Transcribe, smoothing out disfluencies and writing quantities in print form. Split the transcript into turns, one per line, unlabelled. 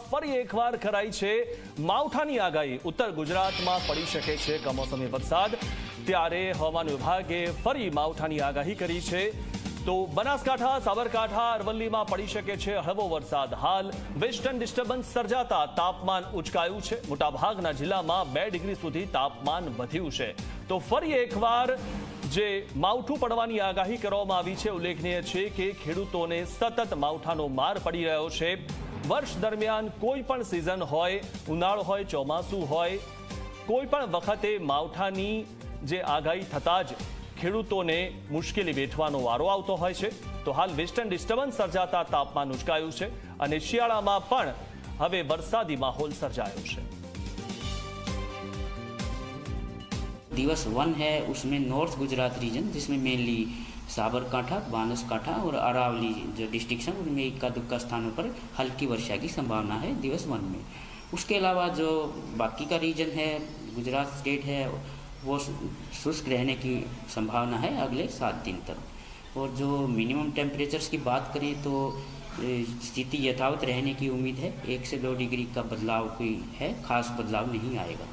ફરી એકવાર કરાઈ છે માવઠાની આગાહી। ઉત્તર ગુજરાતમાં પડી શકે છે કમોસમી વરસાદ, ત્યારે હવામાન વિભાગે ફરી માવઠાની આગાહી કરી છે। તો બનાસકાંઠા, સાબરકાંઠા, અરવલ્લીમાં પડી શકે છે હળવો વરસાદ। હાલ વેસ્ટર્ન ડિસ્ટર્બન્સ સર્જાતા તાપમાન ઉચકાયું છે। મોટાભાગના જિલ્લામાં 2 ડિગ્રી સુધી તાપમાન વધ્યું છે। તો ફરી એકવાર જે માવઠું પડવાની આગાહી કરવામાં આવી છે। ઉલ્લેખનીય છે કે ખેડૂતોને સતત માવઠાનો માર પડી રહ્યો છે। વર્ષ દરમિયાન કોઈ પણ સિઝન હોય, ઉનાળો હોય, ચોમાસું હોય, કોઈ પણ વખતે માવઠાની જે આગાહી થતાં જ ખેડૂતોને મુશ્કેલી વેઠવાનો વારો આવતો હોય છે। તો હાલ વેસ્ટર્ન ડિસ્ટર્બન્સ સર્જાતા તાપમાન ઉચકાયું છે અને શિયાળામાં પણ હવે વરસાદી માહોલ સર્જાયો છે।
दिवस 1 है, उसमें नॉर्थ गुजरात रीजन जिसमें मेनली साबरकांठा, बनासकांठा और अरावली जो डिस्ट्रिक्ट हैं उनमें इक्का दुक्का स्थानों पर हल्की वर्षा की संभावना है दिवस 1 में। उसके अलावा जो बाकी का रीजन है, गुजरात स्टेट है, वो शुष्क रहने की संभावना है अगले 7 दिन तक। और जो मिनिमम टेम्परेचर्स की बात करें तो स्थिति यथावत रहने की उम्मीद है। 1 से 2 डिग्री का बदलाव कोई है, खास बदलाव नहीं आएगा।